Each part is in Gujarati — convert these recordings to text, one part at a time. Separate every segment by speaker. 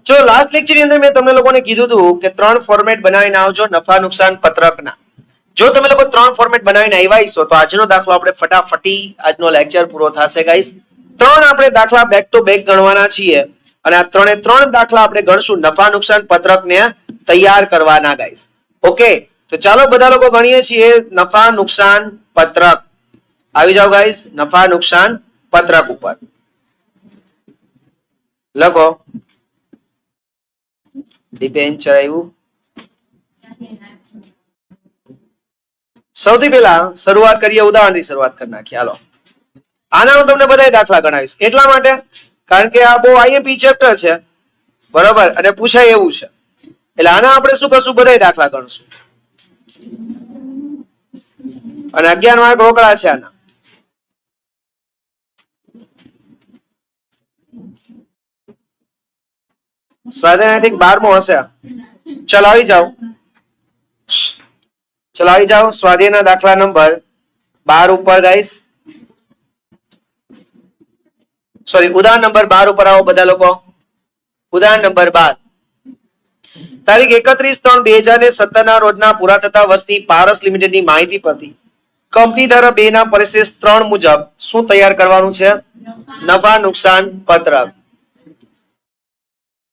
Speaker 1: ચલો લાસ્ટ લેક્ચર ની અંદર મેં તમને લોકોને કીધું હતું કે 3 ફોર્મેટ બનાવીને આવજો નફા નુકસાન પત્રકના. જો તમે લોકો 3 ફોર્મેટ બનાવીને આવ્યા છો તો આજનો દાખલો આપણે ફટાફટી આજનો લેક્ચર પૂરો થશે ગાઈસ. 3 આપણે દાખલા બેક ટુ બેક ગણવાના છીએ અને આ 3 દાખલા આપણે ગણશું નફા નુકસાન પત્રકને તૈયાર કરવાના ગાઈસ. ઓકે, તો ચાલો બધા લોકો ગણીએ છીએ નફા નુકસાન પત્રક. આવી જાઓ ગાઈસ નફા નુકસાન પત્રક ઉપર લખો. ડિપેન્ડ ચલાવ્યું. સૌથી પહેલા શરૂઆત કરીએ ઉદાહરણથી શરૂઆત કરી નાખીએ. હાલો, આના હું તમને બધા દાખલા ગણાવીશ એટલા માટે કારણ કે આ બહુ આઈએમપી ચેપ્ટર છે બરોબર, અને પૂછાય એવું છે એટલે આના આપણે શું કરશું, બધા દાખલા ગણશું અને 11 માર્ક રોકડા છે આના. સ્વાધ્યાય 12મો હશે. ચલ આવી જાઓ, ચલો આવી જાઓ સ્વાધ્યાયના દાખલા નંબર 12 ઉપર ગાઈસ. સોરી, ઉદાહરણ નંબર 12 ઉપર આવો બધા લોકો. ઉદાહરણ નંબર 12. તારીખ 31/3/2017 ના રોજના પૂરા થતા વર્ષની પારસ લિમિટેડની માહિતી પરથી કંપની ધારા 2 ના પરિશેષ 3 મુજબ શું તૈયાર કરવાનું છે? નફા નુકસાન પત્રક.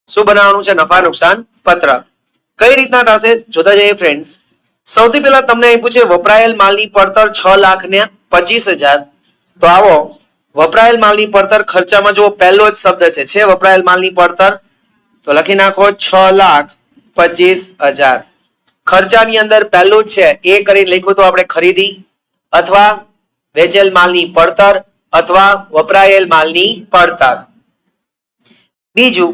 Speaker 1: શું બનાવવાનું છે? નફા નુકસાન પત્રક. કઈ રીતના થશે જોતા જઈએ ફ્રેન્ડ્સ. સૌથી પહેલા તમને અહીં પૂછે વપરાયેલ માલની પડતર 6,25,000. તો આવો વપરાયેલ માલની પડતર ખર્ચામાં જો પહેલો જ શબ્દ છે વપરાયેલ માલની પડતર, તો લખી નાખો 6,25,000. ખર્ચાની અંદર પહેલું જ છે એ કરીને લખ્યું તો આપણે ખરીદી અથવા વેચેલ માલની પડતર અથવા વપરાયેલ માલની પડતર. બીજું,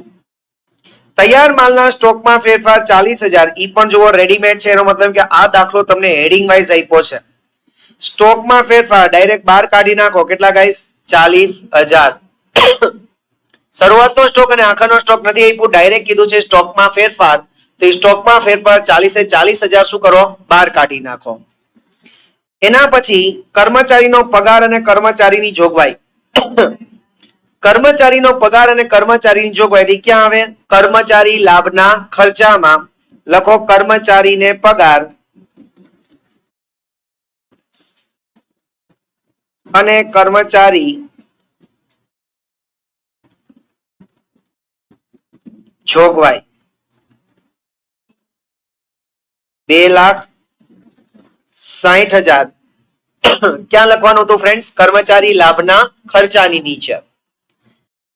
Speaker 1: તૈયાર માલના સ્ટોકમાં ફેરફાર 40,000. ઈ પણ જુઓ રેડીમેડ છે, એનો મતલબ કે આ દાખલો તમને હેડિંગ વાઇઝ આપ્યો છે. સ્ટોકમાં ફેરફાર ડાયરેક્ટ બહાર કાઢી નાખો. કેટલા ગાઈસ? 40,000. શરૂઆતનો સ્ટોક અને આખરનો સ્ટોક નથી આપ્યું, ડાયરેક્ટ કીધું છે સ્ટોકમાં ફેરફાર. તો એ સ્ટોકમાં ફેરફાર 40,000 શું કરો? બહાર કાઢી નાખો. એના પછી કર્મચારીનો પગાર અને કર્મચારીની જોગવાઈ. કર્મચારીનો પગાર અને કર્મચારીની જોગવાઈ ક્યાં આવે? કર્મચારી લાભના ખર્ચામાં. લખો કર્મચારીને પગાર અને કર્મચારી જોગવાઈ 2,60,000. ક્યાં લખવાનું હતું ફ્રેન્ડ્સ? કર્મચારી લાભના ખર્ચાની નીચે.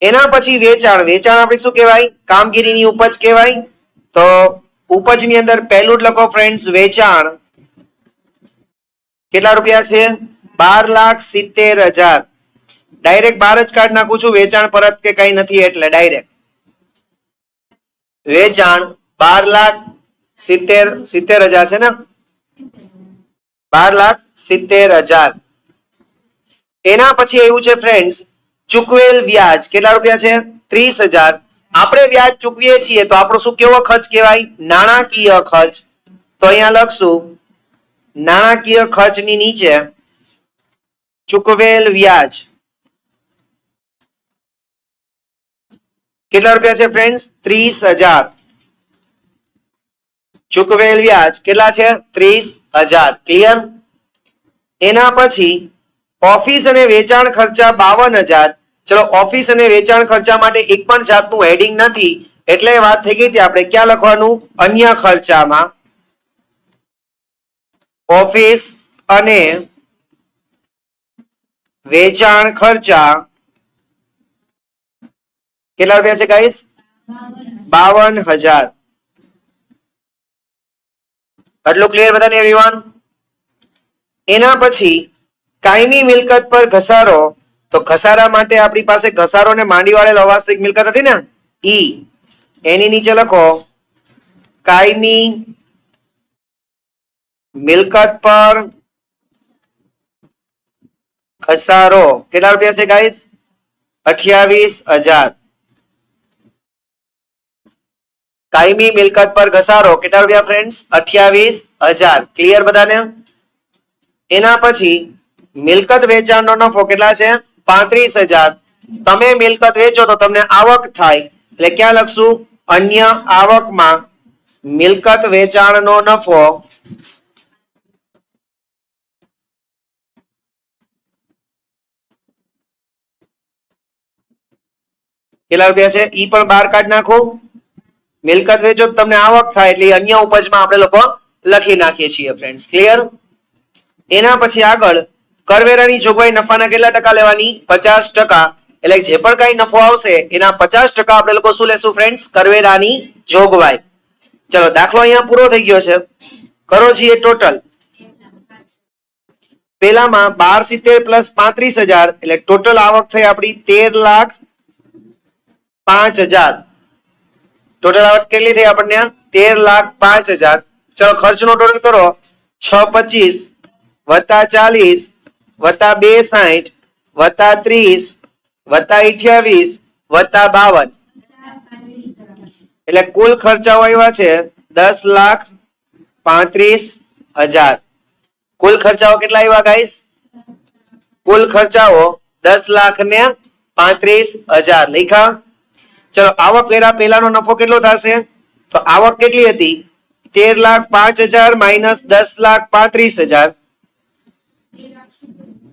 Speaker 1: એના પછી વેચાણ. વેચાણ આપણે શું કહેવાય? કામગીરીની ઉપજ કહેવાય. તો ઉપજની અંદર પહેલું જ લખો ફ્રેન્ડ્સ વેચાણ. કેટલા રૂપિયા છે? 12,70,000. ડાયરેક્ટ બહાર જ કાઢી નાખું છું, વેચાણ પરત કે કઈ નથી એટલે ડાયરેક્ટ વેચાણ 12,70,000 છે ને? 12,70,000. એના પછી આવ્યું છે ફ્રેન્ડ્સ ચૂકવેલ વ્યાજ. કેટલા રૂપિયા છે? 30,000. આપણે વ્યાજ ચૂકવીએ છીએ તો આપણો શું કેવો ખર્ચ કહેવાય? નાણાકીય ખર્ચ. તો અહીંયા લખશું નાણાકીય ખર્ચની નીચે ચૂકવેલ વ્યાજ. કેટલા રૂપિયા છે ફ્રેન્ડ્સ? 30,000. ચૂકવેલ વ્યાજ કેટલા છે? 30,000. ક્લિયર? એના પછી ઓફિસ અને વેચાણ ખર્ચા 52,000. ચલો ઓફિસ અને વેચાણ ખર્ચા માટે એક પણ જાતનું હેડિંગ નથી એટલે વાત થઈ ગઈ હતી આપણે ક્યાં લખવાનું? અન્ય ખર્ચામાં. ઓફિસ અને વેચાણ ખર્ચા કેટલા રૂપિયા છે ગાઈસ? 52,000. આટલું ક્લિયર બધાને એવરીવન? એના પછી કાયમી મિલકત પર ઘસારો. તો ઘસારા માટે આપણી પાસે ઘસારો ને માંડી વાળેલ અવાસ્તવિક મિલકત હતી ને ઈ, એની નીચે લખો કાયમી મિલકત પર ઘસારો. કેટલા રૂપિયા છે ગાઈસ? 28,000. કાયમી મિલકત પર ઘસારો કેટલા રૂપિયા ફ્રેન્ડ્સ? 28,000. ક્લિયર બધાને? એના પછી મિલકત વેચાણનો નફો કેટલા છે? 35,000. તમે મિલકત વેચો તો તમને આવક થાય એટલે ક્યાં લખશું? અન્ય આવકમાં મિલકત વેચાણનો નફો કેટલા રૂપિયા છે ઈ પણ બહાર કાઢી નાખો. મિલકત વેચો તમને આવક થાય એટલે અન્ય ઉપજમાં આપણે લોકો લખી નાખીએ છીએ ફ્રેન્ડ્સ. ક્લિયર? એના પછી આગળ કરવેરાની જોગવાઈ નફાના કેટલા ટકા લેવાની? 50%. એટલે જે પણ કઈ નફો આવશે એના 50% આપણે લોકો શું લેશું ફ્રેન્ડ્સ? કરવેરાની જોગવાઈ. ચલો દાખલો અહીંયા પૂરો થઈ ગયો છે. કરો છીએ ટોટલ. પેલામાં 1270 પ્લસ 35,000 એટલે ટોટલ આવક થઈ આપણી 13,05,000. ટોટલ આવક કેટલી થઈ આપણને? 13,05,000. ચલો ખર્ચનો ટોટલ કરો. 625 વત્તા 40 વત્તા 260 વત્તા 30 વત્તા 28 વત્તા 52 એટલે કુલ ખર્ચાઓ આવ્યા છે 10,35,000. કુલ ખર્ચાઓ કેટલા આવ્યા ગાઈસ? કુલ ખર્ચાઓ 10,35,000 લખ્યા. ચલો આવક વેરા પહેલાનો નફો કેટલો થશે? તો આવક કેટલી હતી? 13,05,000 માઇનસ 10,35,000.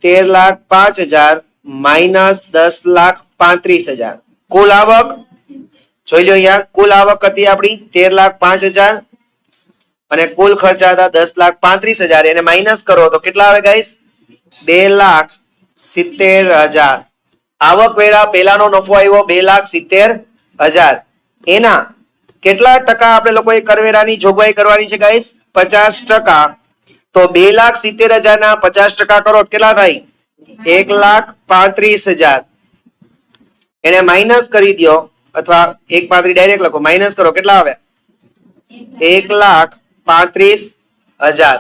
Speaker 1: 13,05,000 માઇનસ 10,35,000. કુલ આવક જોઈ લો અહીંયા. કુલ આવક હતી આપણી 13,05,000 અને કુલ ખર્ચા હતા 10,35,000. એને માઇનસ કરો તો કેટલા આવે ગાઈસ? 2,70,000. આવક વેરા પહેલાનો નફો આવ્યો 2,70,000. એના કેટલા ટકા આપણે લોકોએ કરવેરાની જોગવાઈ કરવાની છે ગાઈસ? 50%. તો 2,70,000 ના 50% કરો કેટલા થાય? 1,35,000. એને માઇનસ કરી દો અથવા 1,35 ડાયરેક્ટ લખો. માઇનસ કરો કેટલા આવે? 1,35,000.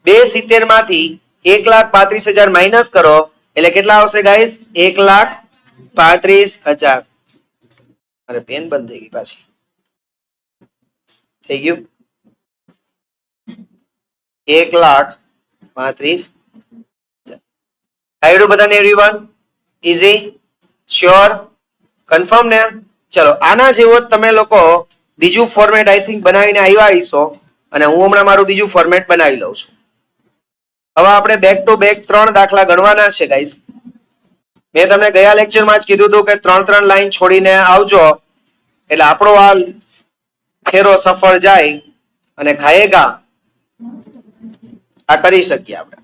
Speaker 1: 270 માંથી 1,35,000 માઇનસ કરો એટલે કેટલા આવશે ગાઈસ? 1,35,000. અરે પેન બંધ થઈ ગઈ પાછી. થઈ ગયું 1,35,000. આવડ્યું બધાને એવરીવન? ઈઝી? શ્યોર? કન્ફર્મ ને? ચલો આના જેવો તમે લોકો બીજું ફોર્મેટ આઈ થિંક બનાવીને આવ્યા હશો અને હું હમણાં મારું બીજું ફોર્મેટ બનાવી લઉં છું. હવે આપણે બેક ટુ બેક 3 દાખલા ગણવાના છે ગાઈસ. મેં તમને ગયા લેક્ચરમાં જ કીધું હતું કે 3 લાઈન છોડીને આવજો એટલે આપણો આ ફેરો સફળ જાય અને ખાયેગા આ કરી શકીએ આપણે.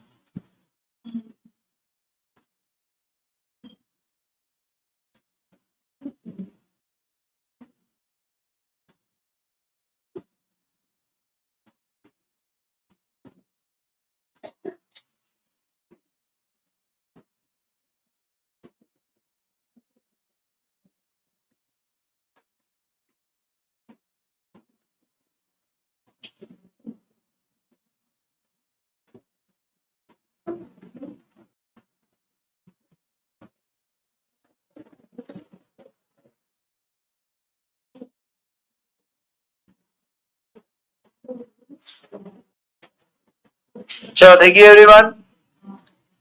Speaker 1: ચલો થઈ ગયું એવરીવન?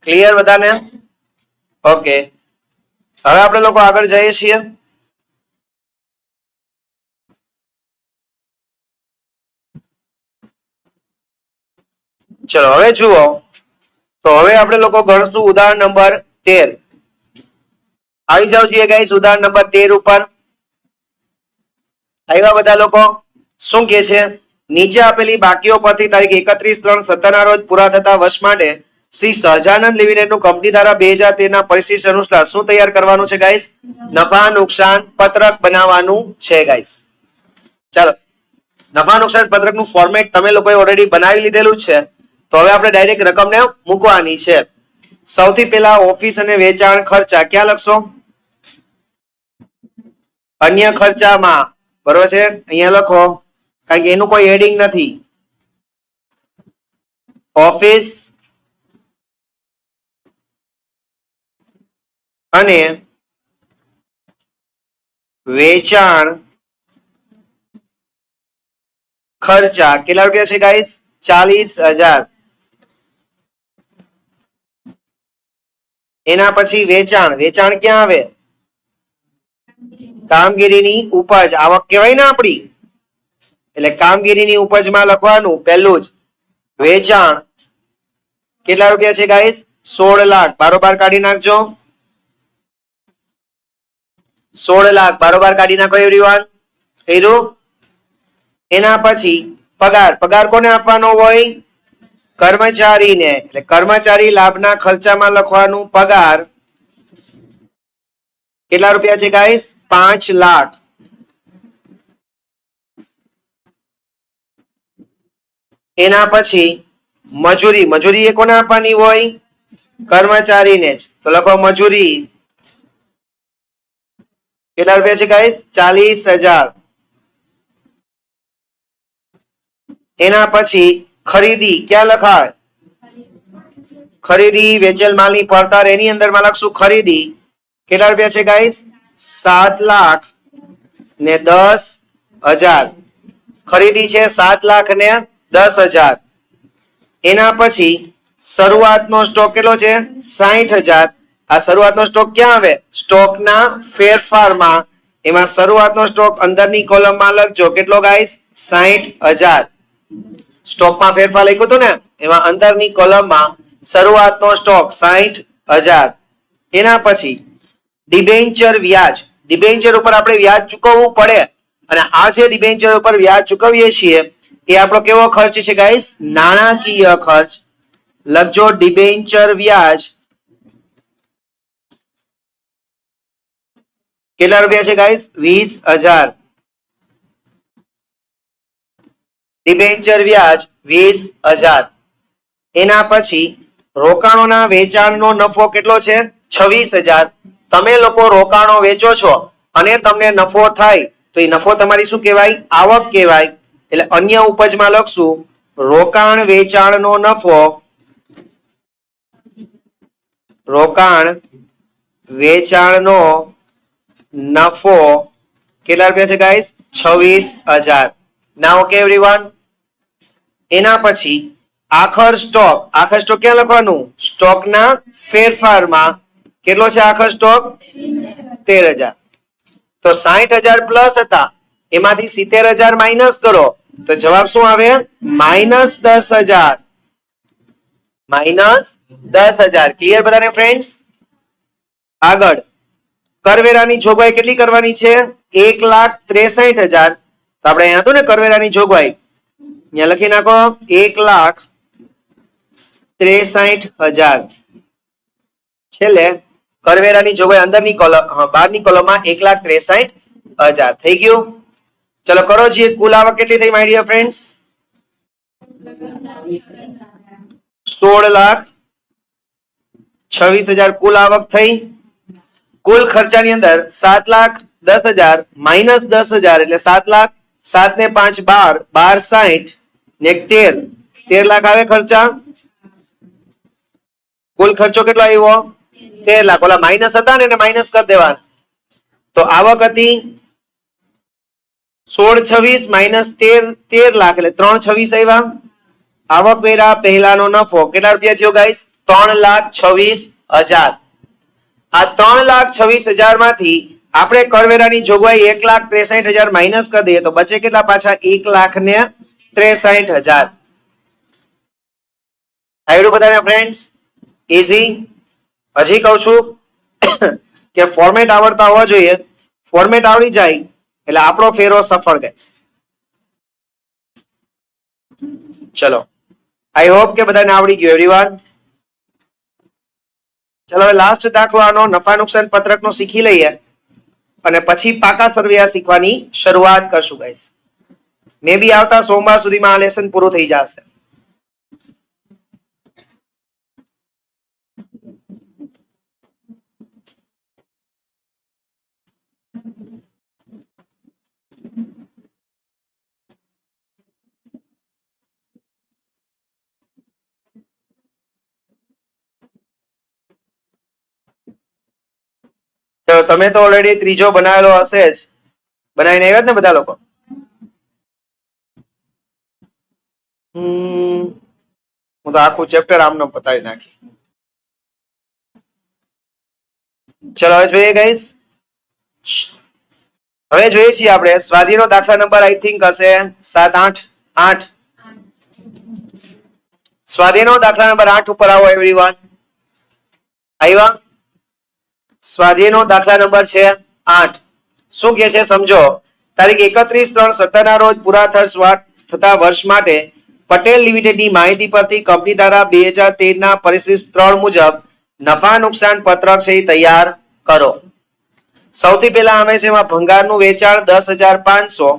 Speaker 1: ક્લિયર બધાને? ઓકે હવે આપણે લોકો આગળ જઈએ છીએ. ચલો હવે જુઓ તો હવે આપણે લોકો ગણશું ઉદાહરણ નંબર 13. આવી જાવ જોઈએ ગાઈસ ઉદાહરણ નંબર 13 ઉપર. આવ્યા બધા લોકો? શું કે છે? નીચે આપેલી બાકીઓ પરથી તારીખ 31/3/17 ના રોજ પૂરા થતા વર્ષ માટે શ્રી સહજાનંદ લિમિટેડનું કંપની દ્વારા 2013 ના પરિશિષ્ટ અનુસાર શું તૈયાર કરવાનું છે ગાઈસ? નફા નુકસાન પત્રક બનાવવાનું છે ગાઈસ. ચાલો નફા નુકસાન પત્રકનું ફોર્મેટ તમે લોકોએ ઓલરેડી બનાવી લીધેલું છે. તો હવે આપણે ડાયરેક્ટ રકમને મૂકવાની છે. સૌથી પહેલા ઓફિસ અને વેચાણ ખર્ચા ક્યાં લખશો? અન્ય ખર્ચામાં. બરોબર છે? અહીંયા લખો કારણ કે એનું કોઈ હેડિંગ નથી. ઓફિસ અને વેચાણ ખર્ચા કેટલા રૂપિયા છે ગાઈસ? 40,000. એના પછી વેચાણ. વેચાણ ક્યાં આવે? કામગીરીની ઉપજ આવક કહેવાય ને આપણી, એટલે કામગીરીની ઉપજમાં લખવાનું પહેલું જ વેચાણ કેટલા રૂપિયા છે ગાઈસ? 16 લાખ. બારોબાર કાઢી નાખજો. 16 લાખ બારોબાર કાઢી નાખો એવરીવન. કર્યું? એના પછી પગાર. પગાર કોને આપવાનો હોય? કર્મચારીને. એટલે કર્મચારી લાભના ખર્ચામાં લખવાનું પગાર કેટલા રૂપિયા છે ગાઈસ? 5 લાખ. એના પછી મજૂરી. મજૂરી એ કોને આપવાની હોય? કર્મચારીને જ. તો લખો મજૂરી કેટલા રૂપિયા છે ગાઈસ? 40,000. એના પછી ખરીદી ક્યાં લખાય? ખરીદી વેચેલ માલની પડતર એની અંદરમાં લખશું ખરીદી કેટલા રૂપિયા છે ગાઈસ? 7 લાખ ને 10,000. ખરીદી છે 7 લાખ ને 10,000. એના પછી શરૂઆતનો સ્ટોક કેટલો છે? 60,000. આ શરૂઆતનો સ્ટોક ક્યાં આવે? સ્ટોકના ફેરફારમાં. એમાં શરૂઆતનો સ્ટોક અંદરની કોલમમાં લખજો કેટલો ગાઈસ? 60,000. સ્ટોકમાં ફેરફાર લખ્યું હતું ને એમાં અંદરની કોલમમાં શરૂઆતનો સ્ટોક 60,000. એના પછી ડિબેન્ચર વ્યાજ. ડિબેન્ચર ઉપર આપણે વ્યાજ ચૂકવવું પડે અને આ જે ડિબેન્ચર ઉપર વ્યાજ ચૂકવીએ છીએ એ આપણો કેવો ખર્ચ છે ગાઈસ? નાણાકીય ખર્ચ. લખજો ડિબેન્ચર વ્યાજ કેટલા રૂપિયા છે ગાઈસ? 20,000. ડિબેન્ચર વ્યાજ 20,000. એના પછી રોકાણોના વેચાણનો નફો કેટલો છે? 26,000. તમે લોકો રોકાણો વેચો છો અને તમને નફો થાય તો એ નફો તમારી શું કહેવાય? આવક કહેવાય. એટલે અન્ય ઉપજમાં લખશું રોકાણ વેચાણનો નફો. રોકાણ વેચાણનો નફો કેટલા રૂપિયા છે ગાઈસ? 26,000. નાउ okay everyone. એના પછી આખર સ્ટોક. આખર સ્ટોક ક્યાં લખવાનું? સ્ટોકના ફેરફારમાં. કેટલો છે આખર સ્ટોક? 13,000. તો 60,000 પ્લસ હતા એમાંથી 70,000 માઇનસ કરો તો જવાબ શું આવે? -10,000. -10,000. ક્લિયર બધાને ફ્રેન્ડ્સ? આગળ કરવેરાની જોગવાઈ કેટલી કરવાની છે? 1,63,000. તો આપણે અહીંયા હતું ને કરવેરાની જોગવાઈ અહીંયા લખી નાખો 1,63,000. છેલ્લે કરવેરાની જોગવાઈ અંદરની કોલમ બહારની કોલમમાં 1,63,000 થઈ ગયું. ચલો કરો જી. કુલ આવક કેટલી થઈ માય ડિયર ફ્રેન્ડ્સ? 16,26,000 કુલ આવક થઈ. કુલ ખર્ચાની અંદર 7,10,000 માઇનસ 10,000 એટલે 7 લાખ. 7 ને 5 12, 12 60 ને 13, 13 લાખ આવે ખર્ચા. કુલ ખર્ચો કેટલો આવ્યો? 13 લાખ. ઓલા માઇનસ હતા ને એને માઇનસ કરી દેવાના. તો આવક હતી 16,26 માઇનસ 13 લાખ એટલે 3,26 આવ્યા. આવક વેરા પહેલાનો નફો કેટલા રૂપિયા થયો ગાઈસ? 3,26,000. આ 3,26,000 માંથી આપણે કરવેરાની જોગવાઈ 1,63,000 માઇનસ કરી દઈએ તો બચે કેટલા પાછા? 1,63,000. આવડ્યું બધાને ફ્રેન્ડ્સ? ઈઝી. હજી કહું છું કે ફોર્મેટ આવડતા હોવા જોઈએ. ફોર્મેટ આવડી જાય એટલે આપણો ફેરો સફળ ગાઈસ. ચલો આઈ હોપ કે બધાને આવડી ગયું એવરીવન. ચલો હવે લાસ્ટ દાખલો આનો નફા નુકસાન પત્રકનો શીખી લઈએ અને પછી પાકા સરવૈયા શીખવાની શરૂઆત કરશું ગાઈસ. મે બી આવતા સોમવાર સુધીમાં આ લેસન પૂરું થઈ જશે. તમે તો ઓલરેડી ત્રીજો બનાવેલો હશે જ. બનાવીને આવ્યા જ ને બધા લોકો? હું તો આખું ચેપ્ટર આમનો પતાવી નાખી. ચલો હવે જોઈએ ગાઈસ. હવે જોઈએ છીએ આપણે સ્વાધ્યાયનો દાખલા નંબર આઈ થિંક હશે 7 8 8 સ્વાધ્યાયનો દાખલા નંબર 8 ઉપર આવો એવરીવન. આવ્યા? સ્વાધ્યાયનો દાખલા નંબર છે 8. શું કહે છે સમજો. તારીખ 31/3/17 ના રોજ પૂરા થતા વર્ષ માટે પટેલ લિમિટેડની માહિતી પરથી કંપની દ્વારા 2013 ના પરિશિષ્ટ 3 મુજબ નફા નુકસાન પત્રક છે તૈયાર કરો. સૌથી પહેલા અમે છે એમાં ભંગારનું વેચાણ 10,500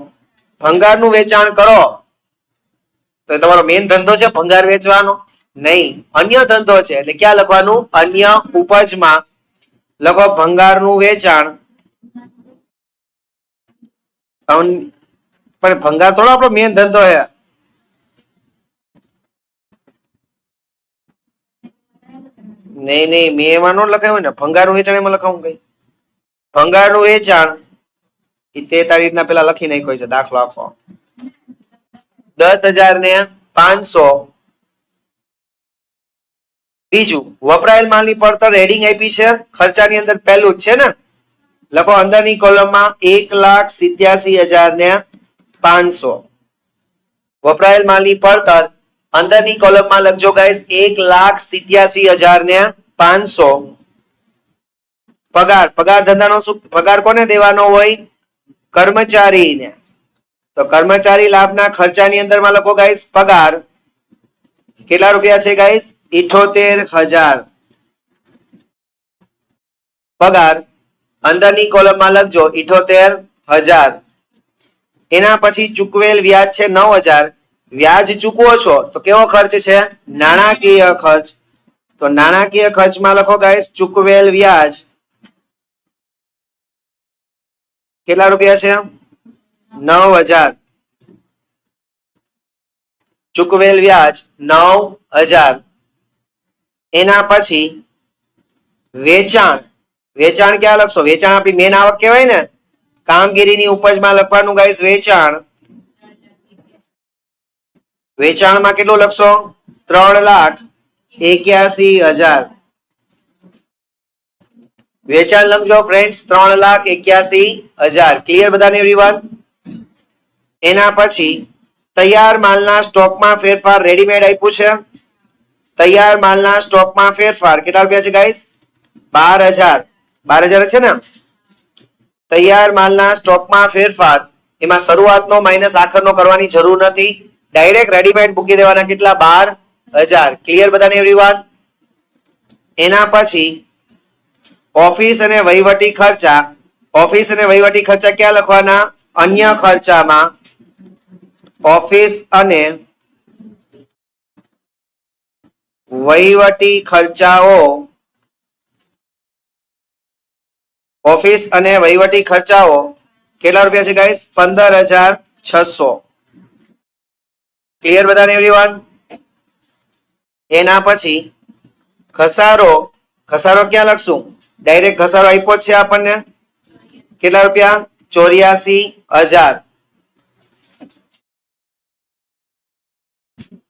Speaker 1: ભંગારનું વેચાણ કરો. તો તમારો મેઇન ધંધો છે ભંગાર વેચવાનો? નહીં, અન્ય ધંધો છે. એટલે ક્યાં લખવાનું? અન્ય ઉપજમાં લખો ભંગારનું વેચાણ. પણ ભંગાર થોડો આપણો મેઇન ધંધો છે. નહીં નહીં, મેં એમાં નો લખાયું ને. ભંગારનું વેચાણ એમાં લખાવું કઈ? ભંગારનું વેચાણ તે તારીખના પેલા લખી નાખ્યો છે દાખલો આખો. 10,500. બીજું વપરાયેલ માલની પડતર હેડિંગ આપી છે ખર્ચાની અંદર પહેલું જ છે ને. લખો અંદરની કોલમમાં 1,87,500 વપરાયેલ માલની પડતર અંદરની કોલમમાં લખજો ગાઈસ 1,87,500. પગાર ધંધાનો શું પગાર કોને દેવાનો હોય? કર્મચારીને. તો કર્મચારી લાભના ખર્ચાની અંદર માં લખો ગાઈસ પગાર. કેટલા રૂપિયા છે ગાઈસ? 78,000 પગાર. અંદરની કોલમમાં લખજો 78,000. એના પછી ચૂકવેલ વ્યાજ છે 9,000. વ્યાજ ચૂકવો છો તો કેવો ખર્ચ છે? નાણાકીય ખર્ચ. તો નાણાકીય ખર્ચમાં લખો ગાઈસ ચૂકવેલ વ્યાજ. કેટલા રૂપિયા છે? 9,000. ચૂકવેલ વ્યાજ 9,000. એના પછી વેચાણ. વેચાણ ક્યાં લખશો? વેચાણ આપણી મેન આવક કહેવાય ને. કામગીરીની ઉપજમાં લખવાનું ગાઈસ વેચાણ. વેચાણમાં કેટલું લખશો? 3,81,000. વેચાણ લખજો ફ્રેન્ડ્સ 3,81,000. ક્લિયર બધાને એવરીવન? એના પછી તૈયાર માલના સ્ટોકમાં ફેરફાર રેડીમેડ આપ્યું છે. તૈયાર માલના સ્ટોકમાં ફેરફાર કેટલા રૂપિયા છે ગાઈસ? 12,000. 12,000 છે ને. તૈયાર માલના સ્ટોકમાં ફેરફાર એમાં શરૂઆતનો માઇનસ આખરનો કરવાની જરૂર નથી. ડાયરેક્ટ રેડીમેડ મૂકી દેવાના. કેટલા? 12,000. ક્લિયર બધાને એવરીવન? એના પછી ઓફિસ અને વહીવટી ખર્ચા. ઓફિસ અને વહીવટી ખર્ચા ક્યાં લખવાના? અન્ય ખર્ચામાં. ઓફિસ અને વહીવટી ખર્ચાઓ. ઓફિસ અને વહીવટી ખર્ચાઓ કેટલા રૂપિયા છે ગાઈસ? 15,600. ક્લિયર બધાને એવરીવન? એના પછી ઘસારો. ઘસારો ક્યાં લખશું? ડાયરેક્ટ ઘસારો આપ્યો છે આપણને. કેટલા રૂપિયા? 84,000.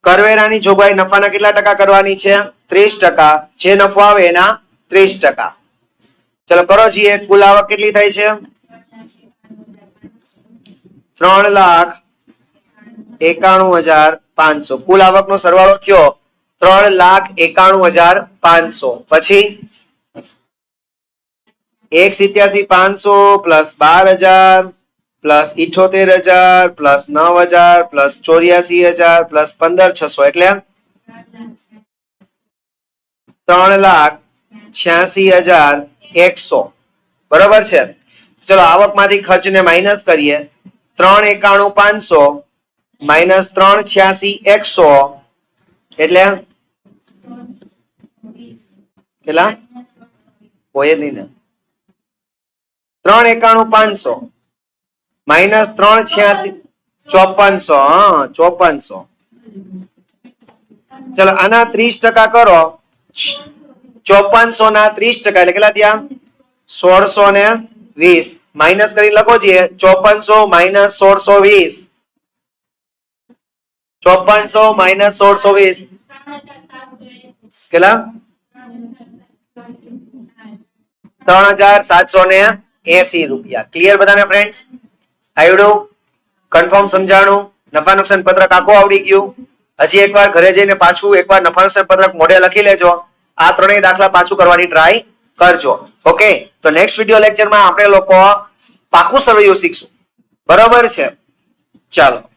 Speaker 1: કરવેરાની જોગવાઈ નફાના કેટલા ટકા કરવાની છે? 30%. જે નફો આવે એના 30%. ચલો કરો છીએ. કુલ આવક કેટલી થાય છે? 3,91,500. કુલ આવકનો સરવાળો થયો 3,91,500. પછી 1,87,500 plus 12,000 plus 78,000 plus 9,000 plus 84,000 plus 15,600 એટલે 3,86,100. બરોબર છે. ચલો આવકમાંથી ખર્ચને માઇનસ કરીએ. 3,91,500 માઇનસ 3,86,100 એટલે કેટલા? હોય જ નહીં ને. 3,91,500 માઇનસ 3,86 5400. હા 5400. ચલો આના 30% કરો. 5400 ના 30% એટલે કેટલા થયા? 1,620. માઇનસ કરી લખો છીએ 5400 માઇનસ 1,620. 5400 માઇનસ 1,620 કેટલા? 3,721. ₹80. ક્લિયર બધાને ફ્રેન્ડ્સ? આવડ્યું? કન્ફર્મ સમજાણું? નફા નુકસાન પત્રક આખું આવડી ગયું? હજી એકવાર ઘરે જઈને પાછું એકવાર નફા નુકસાન પત્રક મોઢે લખી લેજો. આ ત્રણેય દાખલા પાછું કરવાની ટ્રાય કરજો. ઓકે, તો નેક્સ્ટ વિડિયો લેક્ચરમાં આપણે લોકો પાકું સરવૈયું શીખશું. બરાબર છે? ચાલો.